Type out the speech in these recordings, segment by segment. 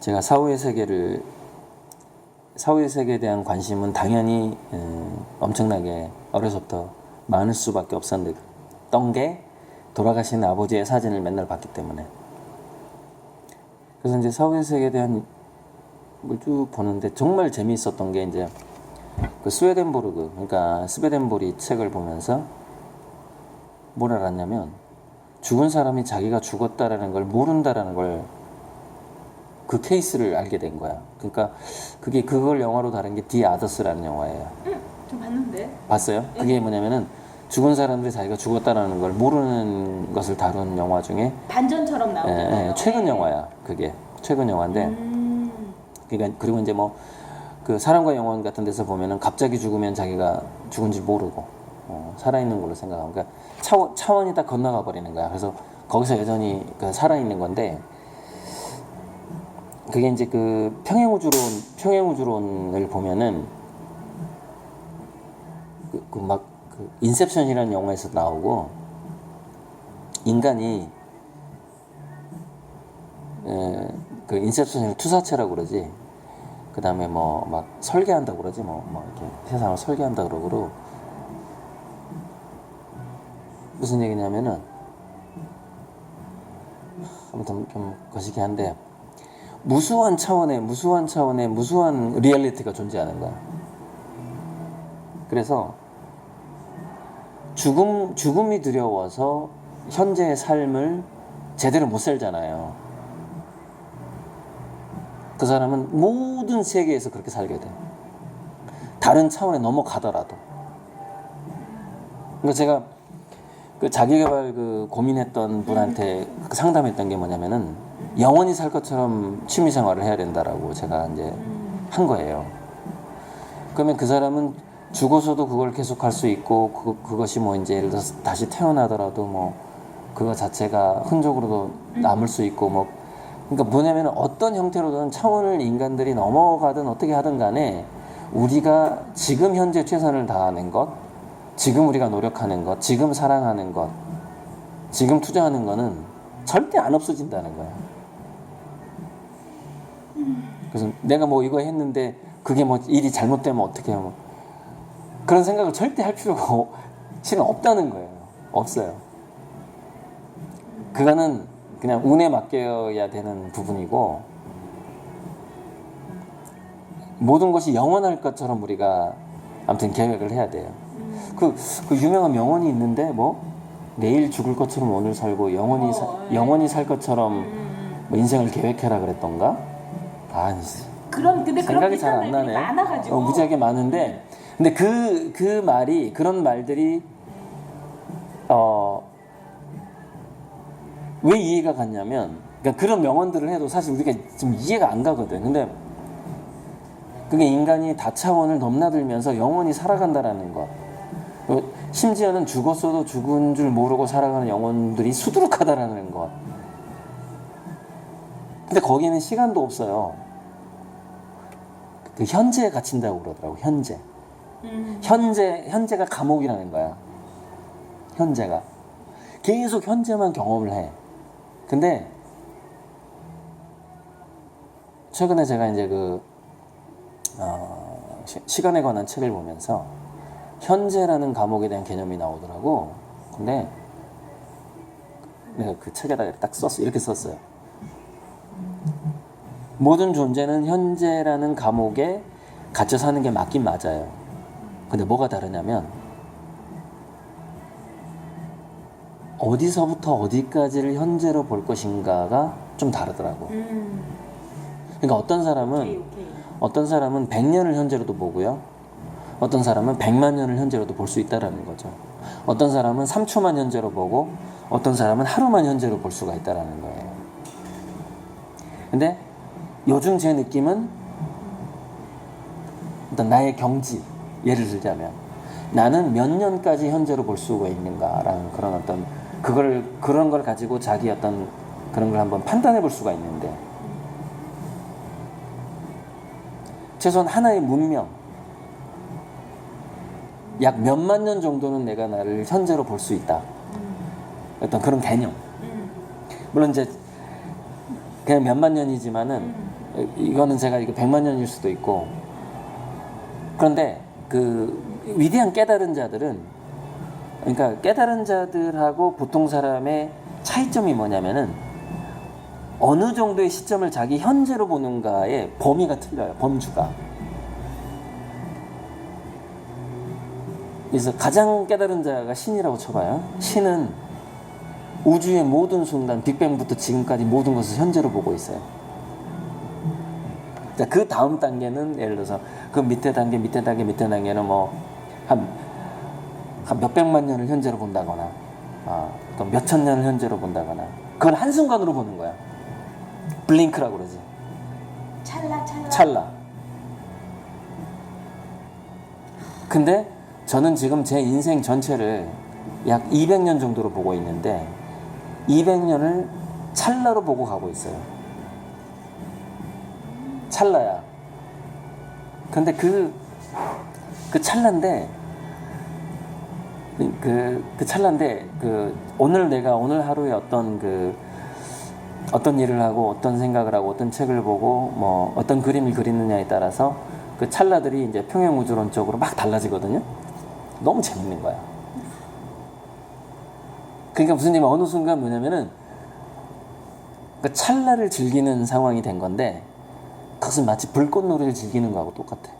제가 사후의 세계에 대한 관심은 당연히 엄청나게 어려서부터 많을 수밖에 없었던 게 돌아가신 아버지의 사진을 맨날 봤기 때문에. 그래서 이제 사후의 세계에 대한 걸 쭉 보는데 정말 재미있었던 게 이제 그 스웨덴보르그, 그러니까 스웨덴보리 책을 보면서 뭘 알았냐면 죽은 사람이 자기가 죽었다라는 걸 모른다라는 걸, 그 케이스를 알게 된 거야. 그러니까 그걸 영화로 다룬 게 디 아더스라는 영화예요. 좀 봤는데. 봤어요? 그게 뭐냐면은 죽은 사람들이 자기가 죽었다라는 걸 모르는 것을 다룬 영화 중에 반전처럼 나오는 최근 영화야. 그게 최근 영화인데. 그러니까 그리고 이제 뭐 그 사람과 영혼 같은 데서 보면은 갑자기 죽으면 자기가 죽은 줄 모르고 살아있는 걸로 생각하고, 그러니까 차원이 딱 건너가 버리는 거야. 그래서 거기서 여전히 그 살아있는 건데, 그게 이제 그 평행우주론을 보면은 그 인셉션이라는 영화에서 나오고, 인간이 그 인셉션을 투사체라고 그러지. 그 다음에 뭐 막 설계한다고 그러지. 뭐 이렇게 세상을 설계한다 그러고. 무슨 얘기냐면은, 아무튼 좀 거시기한데, 무수한 차원의 무수한 리얼리티가 존재하는 거야. 그래서 죽음이 두려워서 현재의 삶을 제대로 못 살잖아요. 그 사람은 모든 세계에서 그렇게 살게 돼. 다른 차원에 넘어가더라도. 그러니까 제가 그 자기개발 고민했던 분한테 상담했던 게 뭐냐면은, 영원히 살 것처럼 취미생활을 해야 된다라고 제가 이제 한 거예요. 그러면 그 사람은 죽어서도 그걸 계속 할 수 있고, 그것이 뭐 이제 예를 들어서 다시 태어나더라도 뭐 그거 자체가 흔적으로도 남을 수 있고, 뭐 그러니까 뭐냐면 어떤 형태로든 차원을 인간들이 넘어가든 어떻게 하든 간에 우리가 지금 현재 최선을 다하는 것, 지금 우리가 노력하는 것, 지금 사랑하는 것, 지금 투자하는 거는 절대 안 없어진다는 거야. 그래서 내가 뭐 이거 했는데 그게 뭐 일이 잘못되면 어떻게 하면, 그런 생각을 절대 할 필요가 실은 없다는 거예요. 없어요. 그거는 그냥 운에 맡겨야 되는 부분이고, 모든 것이 영원할 것처럼 우리가 아무튼 계획을 해야 돼요. 그 유명한 명언이 있는데, 뭐 내일 죽을 것처럼 오늘 살고 영원히 살 것처럼 뭐 인생을 계획해라 그랬던가? 근데 생각이 잘 안 나네. 많아가지고. 무지하게 많은데, 근데 그 말이, 그런 말들이 왜 이해가 갔냐면, 그러니까 그런 명언들을 해도 사실 우리가 좀 이해가 안 가거든. 근데 그게 인간이 다차원을 넘나들면서 영원히 살아간다라는 것. 심지어는 죽었어도 죽은 줄 모르고 살아가는 영혼들이 수두룩하다라는 것. 근데 거기는 시간도 없어요. 그 현재에 갇힌다고 그러더라고. 현재가 감옥이라는 거야. 현재가 계속 현재만 경험을 해. 근데 최근에 제가 이제 시간에 관한 책을 보면서 현재라는 감옥에 대한 개념이 나오더라고. 근데 내가 그 책에다가 딱 이렇게 썼어요. 모든 존재는 현재라는 감옥에 갇혀 사는 게 맞긴 맞아요. 근데 뭐가 다르냐면, 어디서부터 어디까지를 현재로 볼 것인가가 좀 다르더라고. 그러니까 어떤 사람은 100년을 현재로도 보고요. 어떤 사람은 100만 년을 현재로도 볼 수 있다라는 거죠. 어떤 사람은 3초만 현재로 보고, 어떤 사람은 하루만 현재로 볼 수가 있다라는 거예요. 근데 요즘 제 느낌은, 어떤 나의 경지, 예를 들자면 나는 몇 년까지 현재로 볼 수가 있는가라는 그런 어떤 그런 걸 가지고 자기 어떤 그런 걸 한번 판단해 볼 수가 있는데, 최소한 하나의 문명, 약 몇만 년 정도는 내가 나를 현재로 볼 수 있다. 어떤 그런 개념. 물론 이제 그냥 몇만 년이지만은 이거는 제가 이거 100만 년일 수도 있고. 그런데 그 위대한 깨달은 자들은, 그러니까 깨달은 자들하고 보통 사람의 차이점이 뭐냐면은 어느 정도의 시점을 자기 현재로 보는가의 범위가 틀려요. 범주가. 그래서 가장 깨달은 자가 신이라고 쳐봐요. 신은 우주의 모든 순간, 빅뱅부터 지금까지 모든 것을 현재로 보고 있어요. 자, 그 다음 단계는 예를 들어서 그 밑에 단계는 뭐 한 몇백만 년을 현재로 본다거나, 또 몇천 년을 현재로 본다거나, 그건 한순간으로 보는 거야. 블링크라고 그러지. 찰나. 근데 저는 지금 제 인생 전체를 약 200년 정도로 보고 있는데 200년을 찰나로 보고 가고 있어요. 찰나야. 근데 그 찰나인데 오늘 하루에 어떤 일을 하고 어떤 생각을 하고 어떤 책을 보고 뭐 어떤 그림을 그리느냐에 따라서 그 찰나들이 이제 평행우주론적으로 막 달라지거든요. 너무 재밌는 거야. 그러니까 무슨 얘기냐면 어느 순간 뭐냐면은 그 찰나를 즐기는 상황이 된 건데 그것은 마치 불꽃놀이를 즐기는 거하고 똑같아.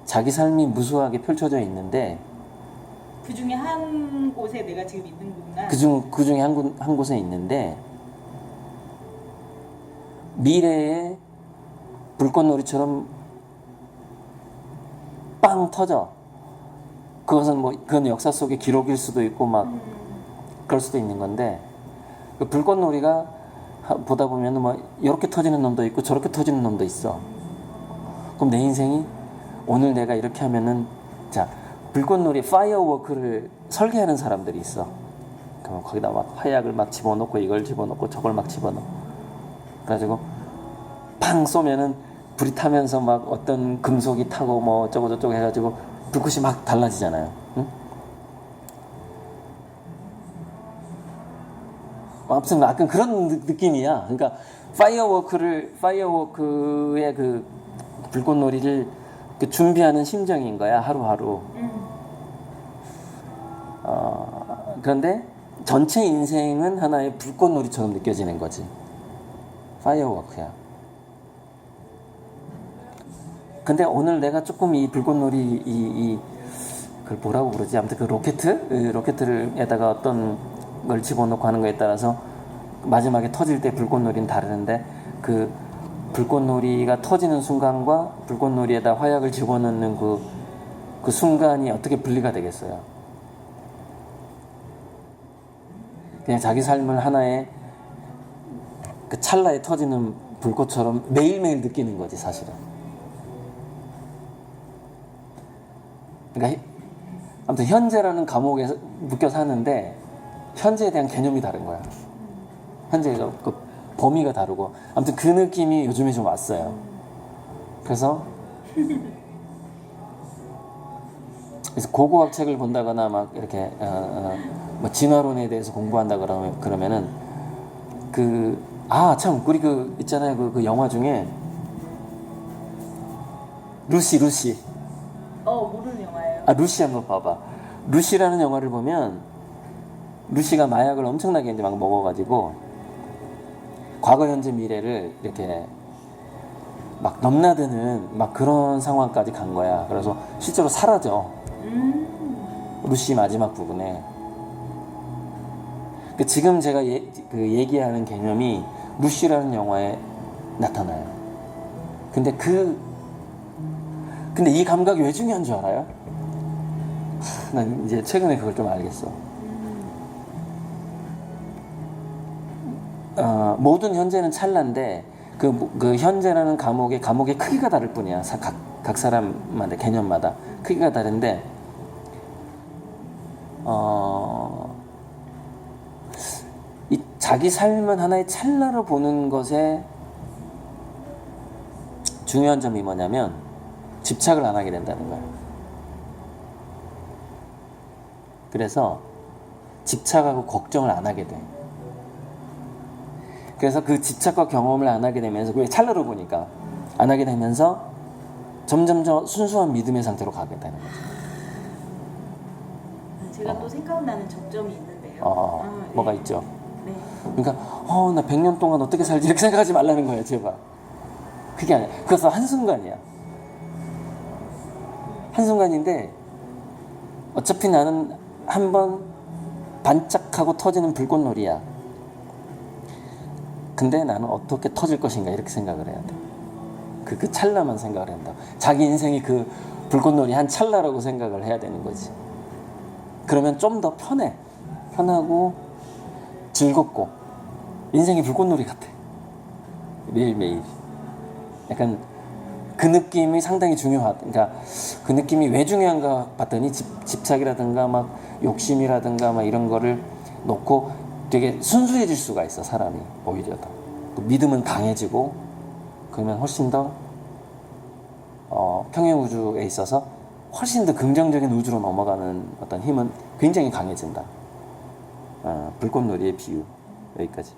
자기 삶이 무수하게 펼쳐져 있는데 그 중에 한 곳에 내가 지금 있는 거구나. 그 중에 한 곳에 있는데 미래의 불꽃놀이처럼 빵 터져. 그건 역사 속의 기록일 수도 있고 막 그럴 수도 있는 건데 그 불꽃놀이가 보다 보면은 뭐 이렇게 터지는 놈도 있고 저렇게 터지는 놈도 있어. 그럼 내 인생이 오늘 내가 이렇게 하면은 자 불꽃놀이 파이어워크를 설계하는 사람들이 있어. 그럼 거기다 막 화약을 막 집어넣고 이걸 집어넣고 저걸 막 집어넣어. 그래가지고 팡 쏘면은 불이 타면서 막 어떤 금속이 타고 뭐 어쩌고 저쩌고 해가지고 불꽃이 막 달라지잖아요. 응? 아무튼 약간 그런 느낌이야. 그러니까 파이어워크의 그 불꽃놀이를 준비하는 심정인 거야, 하루하루. 그런데 전체 인생은 하나의 불꽃놀이처럼 느껴지는 거지. 파이어워크야. 근데 오늘 내가 조금 이 불꽃놀이 그걸 뭐라고 그러지? 아무튼 그 로켓에다가 어떤 걸 집어넣고 하는 거에 따라서 마지막에 터질 때 불꽃놀이는 다르는데 그 불꽃놀이가 터지는 순간과 불꽃놀이에다 화약을 집어넣는 그 순간이 어떻게 분리가 되겠어요? 그냥 자기 삶을 하나의 그 찰나에 터지는 불꽃처럼 매일매일 느끼는 거지, 사실은. 그러니까 아무튼 현재라는 감옥에 묶여 사는데 현재에 대한 개념이 다른 거야. 현재가 그 범위가 다르고 아무튼 그 느낌이 요즘에 좀 왔어요. 그래서 고고학 책을 본다거나 막 이렇게 뭐 진화론에 대해서 공부한다 그러면은 참 우리 있잖아요 그 영화 중에 루시 모르는 영화예요. 루시 한번 봐봐. 루시라는 영화를 보면 루시가 마약을 엄청나게 이제 막 먹어가지고 과거, 현재, 미래를 이렇게 막 넘나드는 막 그런 상황까지 간 거야. 그래서 실제로 사라져. 루시 마지막 부분에. 지금 제가 얘기하는 개념이 루시라는 영화에 나타나요. 근데 이 감각이 왜 중요한 줄 알아요? 난 이제 최근에 그걸 좀 알겠어. 모든 현재는 찰나인데 그 현재라는 감옥의 크기가 다를 뿐이야. 각 사람마다 개념마다 크기가 다른데 이 자기 삶은 하나의 찰나로 보는 것에 중요한 점이 뭐냐면 집착을 안 하게 된다는 거야. 그래서 집착하고 걱정을 안 하게 돼. 그래서 그 집착과 경험을 안 하게 되면서 그게 찰나로 보니까 안 하게 되면서 점점 저 순수한 믿음의 상태로 가게 되는 거죠. 제가 또 생각나는 접점이 있는데요. 뭐가 네. 있죠. 네. 그러니까 나 100년 동안 어떻게 살지 이렇게 생각하지 말라는 거예요, 제발. 그게 아니야. 그래서 한순간이야. 한순간인데 어차피 나는 한번 반짝하고 터지는 불꽃놀이야. 근데 나는 어떻게 터질 것인가 이렇게 생각을 해야 돼. 그 찰나만 생각을 한다. 자기 인생이 그 불꽃놀이 한 찰나라고 생각을 해야 되는 거지. 그러면 좀 더 편해. 편하고 즐겁고 인생이 불꽃놀이 같아. 매일매일. 약간 그 느낌이 상당히 중요하다. 그러니까 그 느낌이 왜 중요한가 봤더니 집착이라든가 막 욕심이라든가 막 이런 거를 놓고 되게 순수해질 수가 있어, 사람이. 오히려 더. 그 믿음은 강해지고 그러면 훨씬 더 평행우주에 있어서 훨씬 더 긍정적인 우주로 넘어가는 어떤 힘은 굉장히 강해진다. 불꽃놀이의 비유. 여기까지.